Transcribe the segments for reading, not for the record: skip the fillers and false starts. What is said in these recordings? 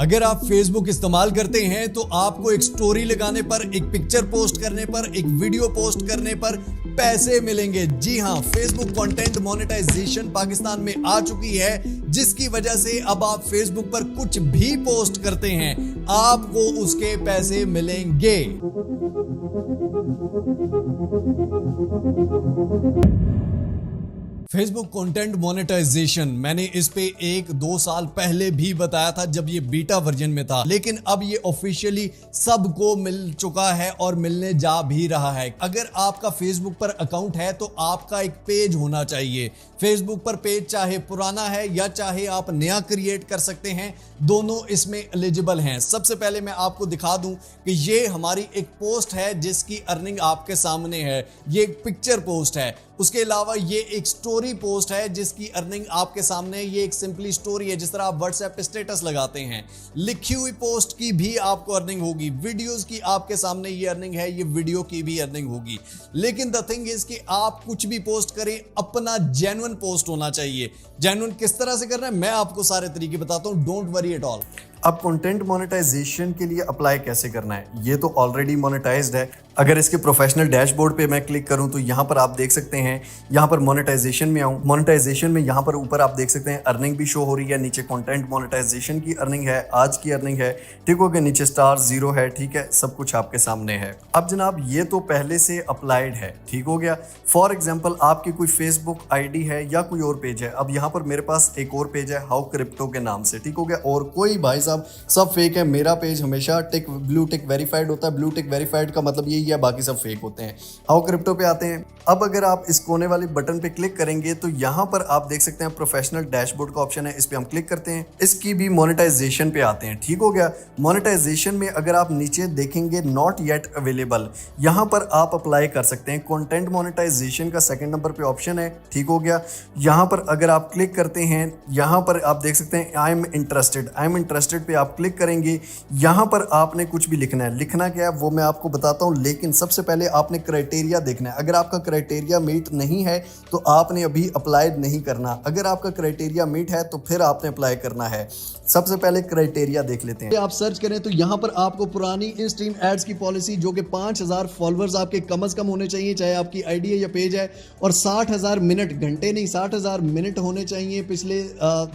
अगर आप फेसबुक इस्तेमाल करते हैं तो आपको एक स्टोरी लगाने पर, एक पिक्चर पोस्ट करने पर, एक वीडियो पोस्ट करने पर पैसे मिलेंगे। जी हां, फेसबुक कंटेंट मोनेटाइजेशन पाकिस्तान में आ चुकी है, जिसकी वजह से अब आप फेसबुक पर कुछ भी पोस्ट करते हैं, आपको उसके पैसे मिलेंगे। फेसबुक कंटेंट मोनेटाइजेशन मैंने इस पे 1-2 साल पहले भी बताया था जब ये बीटा वर्जन में था, लेकिन अब ये ऑफिशियली सबको मिल चुका है और मिलने जा भी रहा है। अगर आपका फेसबुक पर अकाउंट है तो आपका एक पेज होना चाहिए। फेसबुक पर पेज चाहे पुराना है या चाहे आप नया क्रिएट कर सकते हैं, दोनों इसमें एलिजिबल हैं। सबसे पहले मैं आपको दिखा दूं कि ये हमारी एक पोस्ट है जिसकी अर्निंग आपके सामने है। ये एक पिक्चर पोस्ट है। उसके अलावा ये एक स्टोरी पोस्ट है जिसकी अर्निंग आपके सामने, ये एक सिंपली स्टोरी है, जिस तरह आप व्हाट्सएप पे स्टेटस लगाते हैं। लिखी हुई पोस्ट की भी आपको अर्निंग होगी, वीडियोस की आपके सामने ये अर्निंग है, ये वीडियो की भी अर्निंग होगी। लेकिन द थिंग इज कि आप कुछ भी पोस्ट करें, अपना जेन्युइन पोस्ट होना चाहिए। जेन्युइन किस तरह से करना है मैं आपको सारे तरीके बताता हूं, डोंट वरी एट ऑल। अब कंटेंट मोनेटाइजेशन के लिए अप्लाई कैसे करना है, ये तो ऑलरेडी मोनेटाइज्ड है। अगर इसके प्रोफेशनल डैशबोर्ड पे मैं क्लिक करूं तो यहाँ पर आप देख सकते हैं, यहाँ पर मोनेटाइजेशन में आऊं, मोनेटाइजेशन में यहाँ पर ऊपर आप देख सकते हैं अर्निंग भी शो हो रही है। नीचे कंटेंट मोनेटाइजेशन की अर्निंग है, आज की अर्निंग है, ठीक हो गया। नीचे स्टार 0 है, ठीक है, सब कुछ आपके सामने है। अब जनाब ये तो पहले से अप्लाइड है, ठीक हो गया। फॉर एग्जाम्पल आपकी कोई फेसबुक ID है या कोई और पेज है। अब यहाँ पर मेरे पास एक और पेज है हाउ क्रिप्टो के नाम से, ठीक हो गया। और कोई भाई साहब सब फेक है। मेरा पेज हमेशा ब्लू टिक वेरीफाइड होता है। ब्लू टिक वेरीफाइड का मतलब यही है, बाकी सब फेक होते हैं। हाउ क्रिप्टो पे आते हैं। अब अगर आप इस कोने वाले बटन पे क्लिक करेंगे तो यहाँ पर आप देख सकते हैं प्रोफेशनल डैशबोर्ड का ऑप्शन है, इस पे हम क्लिक करते हैं। इसकी भी मोनेटाइजेशन पे आते हैं, ठीक हो गया। मोनेटाइजेशन में अगर आप नीचे देखेंगे नॉट येट अवेलेबल, यहाँ पर आप अप्लाई कर सकते हैं। कंटेंट मोनेटाइजेशन का सेकंड नंबर पे ऑप्शन है, ठीक हो गया। यहाँ पर अगर आप क्लिक करते हैं, यहाँ पर आप देख सकते हैं आई एम इंटरेस्टेड पे आप क्लिक करेंगे। यहाँ पर आपने कुछ भी लिखना है। लिखना क्या है वो मैं आपको बताता हूँ, लेकिन सबसे पहले आपने क्राइटेरिया देखना है। अगर आपका क्राइटेरिया मीट नहीं है तो आपने अभी अप्लाई नहीं करना। अगर आपका क्राइटेरिया मीट है तो फिर आपने अप्लाई करना है। सबसे पहले क्राइटेरिया देख लेते हैं। आप सर्च करें तो यहाँ पर आपको पुरानी इन स्ट्रीम एड्स की पॉलिसी, जो कि 5000 फॉलोअर्स आपके कम से कम होने चाहिए, चाहे आपकी आईडी है या पेज है, और 60,000 मिनट, घंटे नहीं 60,000 मिनट होने चाहिए पिछले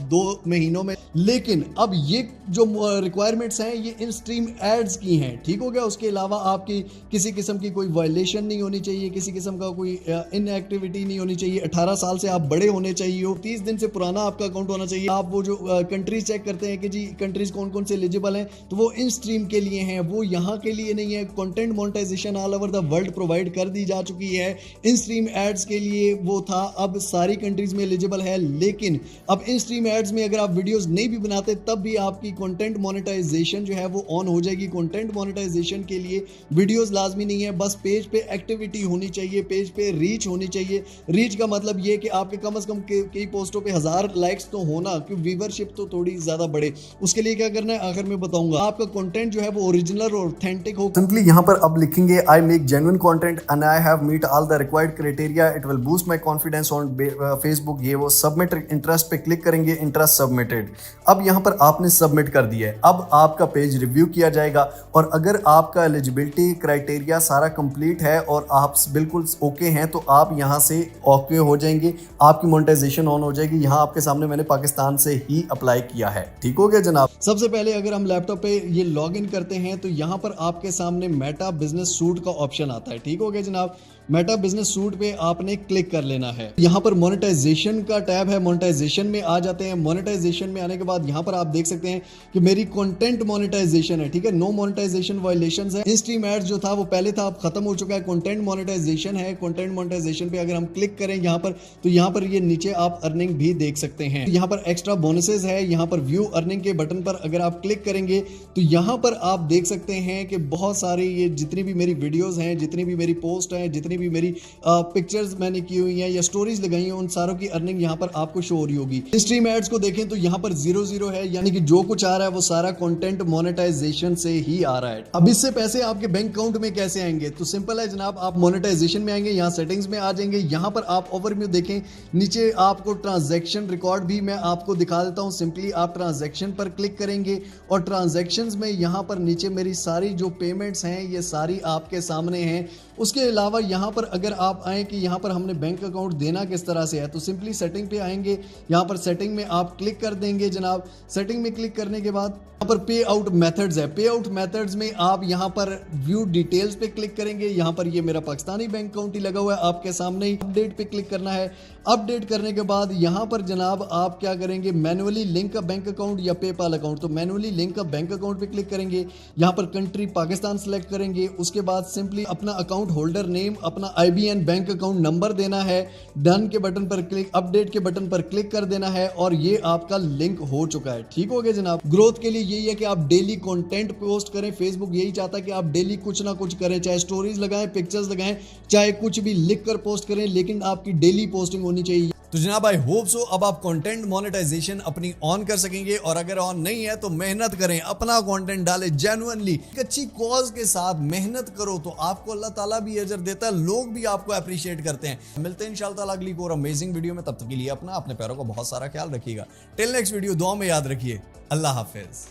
2 महीनों में। लेकिन अब ये जो रिक्वायरमेंट्स हैं ये इन स्ट्रीम एड्स की हैं, ठीक हो गया। उसके अलावा आपकी किसी किस्म की कोई वायलेशन नहीं होनी चाहिए, किसी किस्म का कोई इनएक्टिविटी नहीं होनी चाहिए, 18 साल से आप बड़े होने चाहिए हो, 30 दिन से पुराना आपका अकाउंट होना चाहिए। आप वो जो कंट्रीज चेक करते हैं कि जी कंट्रीज कौन कौन से एलिजिबल हैं, तो वो इन स्ट्रीम के लिए हैं, वो यहाँ के लिए नहीं है। Content monetization all over the world provide कर दी जा चुकी है। इन स्ट्रीम एड्स के लिए वो था, अब सारी कंट्रीज में एलिजिबल है। लेकिन अब इन स्ट्रीम एड्स में अगर आप वीडियोस नहीं भी बनाते तब भी आपकी कंटेंट मोनेटाइजेशन जो है वो ऑन हो जाएगी। कंटेंट मोनेटाइजेशन के लिए वीडियोस लाजमी नहीं है, बस पेज पे एक्टिविटी होनी चाहिए, पेज पे रीच होनी चाहिए। रीच का मतलब ये कि आपके कम से कम कई पोस्टों पे 1000 लाइक्स तो होना, क्योंकि व्यूअरशिप तो थोड़ी ज्यादा बढ़े। उसके लिए क्या करना है आखिर में बताऊंगा। आपका कंटेंट जो है वो ओरिजिनल और ऑथेंटिक हो। सिंपली यहाँ पर अब लिखेंगे I make genuine content and I have meet all the required criteria, it will boost my confidence on Facebook, ये वो। सबमिट इंटरेस्ट पे क्लिक करेंगे, इंटरेस्ट सबमिटेड। अब यहाँ पर आपने सबमिट कर दिया है। अब आपका पेज रिव्यू किया जाएगा और अगर आपका एलिजिबिलिटी क्राइटेरिया सारा कंप्लीट है और आप बिल्कुल ओके हैं तो आप यहाँ से ओके हो जाएंगे, आपकी मोनेटाइजेशन ऑन हो जाएगी। यहाँ आपके सामने मैंने पाकिस्तान से ही अप्लाई किया है, ठीक हो गया जनाब। सबसे पहले अगर हम लैपटॉप पे ये लॉग इन करते हैं तो यहाँ पर आपके सामने मेटा बिजनेस सूट का ऑप्शन आता है, ठीक हो गया जनाब। मेटा बिजनेस सूट पे आपने क्लिक कर लेना है। यहाँ पर मोनेटाइजेशन का टैब है, मोनेटाइजेशन में आ जाते हैं। मोनेटाइजेशन में आने के बाद यहाँ पर आप देख सकते हैं कि मेरी कंटेंट मोनेटाइजेशन है, ठीक है। नो मोनेटाइजेशन वायलेशंस है। इन स्ट्रीम एड्स जो था वो पहले था, अब खत्म हो चुका है। कंटेंट मोनेटाइजेशन है। कंटेंट मोनेटाइजेशन पे अगर हम क्लिक करें यहाँ पर तो यहाँ पर ये नीचे आप अर्निंग भी देख सकते हैं। यहाँ पर एक्स्ट्रा बोनसेस है। यहाँ पर व्यू अर्निंग के बटन पर अगर आप क्लिक करेंगे तो यहाँ पर आप देख सकते हैं कि बहुत सारी ये जितनी भी मेरी वीडियोज हैं, जितनी भी मेरी पोस्ट हैं, जितनी भी मेरी पिक्चर्स मैंने की हुई हैं या स्टोरीज लगाई हैं, उन सारों की अर्निंग यहाँ पर आपको शो हो रही होगी। स्ट्रीम एड्स को देखें तो यहाँ पर 0 है, यानी कि जो कुछ आ रहा है वो सारा कंटेंट मोनेटाइजेशन से ही आ रहा है। अब इससे पैसे आपके बैंक अकाउंट में कैसे आएंगे, तो सिंपल है जनाब। आप मोनेटाइजेशन में आएंगे, यहाँ सेटिंग्स में आ जाएंगे। यहाँ पर आप ओवरव्यू देखें, नीचे आपको ट्रांजैक्शन रिकॉर्ड भी मैं आपको दिखा देता हूँ। सिंपली आप ट्रांजैक्शन पर क्लिक करेंगे और ट्रांजैक्शंस में यहाँ पर नीचे मेरी सारी जो पेमेंट्स हैं ये सारी आपके सामने हैं। उसके अलावा यहाँ पर अगर आप आए कि यहाँ पर हमने बैंक अकाउंट देना किस तरह से है, तो सिंपली सेटिंग पे आएंगे। यहाँ पर सेटिंग में आप क्लिक कर देंगे जनाब। सेटिंग में क्लिक करने के बाद यहाँ पर पे आउट मेथड्स है। पे आउट मेथड्स में आप यहाँ पर व्यू डिटेल्स पे क्लिक करेंगे। यहाँ पर ये मेरा पाकिस्तानी बैंक अकाउंट ही लगा हुआ है आपके सामने ही। अपडेट पे क्लिक करना है। अपडेट करने के बाद यहाँ पर जनाब आप क्या करेंगे, manually link a bank account या पेपाल अकाउंट, तो manually link a bank account पे क्लिक करेंगे। यहाँ पर कंट्री पाकिस्तान सेलेक्ट करेंगे। उसके बाद सिंपली अपना अकाउंट होल्डर नेम, अपना IBN बैंक अकाउंट नंबर देना है। डन के बटन पर क्लिक, अपडेट के बटन पर क्लिक कर देना है और ये आपका लिंक हो चुका है। ठीक हो गया जनाब। ग्रोथ के लिए यही है कि आप डेली कंटेंट पोस्ट करें। फेसबुक यही चाहता है कि आप डेली कुछ ना कुछ करें, चाहे स्टोरीज लगाएं, पिक्चर्स लगाएं, चाहे कुछ भी लिख कर पोस्ट करें, लेकिन आपकी डेली पोस्टिंग होनी चाहिए। तो जनाब आई होप सो अब आप कंटेंट मोनेटाइजेशन अपनी ऑन कर सकेंगे, और अगर ऑन नहीं है तो मेहनत करें, अपना कंटेंट डालें जेन्युइनली, अच्छी कॉज के साथ मेहनत करो तो आपको अल्लाह ताला भी अजर देता है, लोग भी आपको अप्रिशिएट करते हैं। मिलते हैं इंशाल्लाह ताला अगली और अमेजिंग वीडियो में। तब तक के लिए अपने पैरों का बहुत सारा ख्याल रखिएगा। टिल नेक्स्ट वीडियो दुआ में याद रखिए। अल्लाह हाफिज।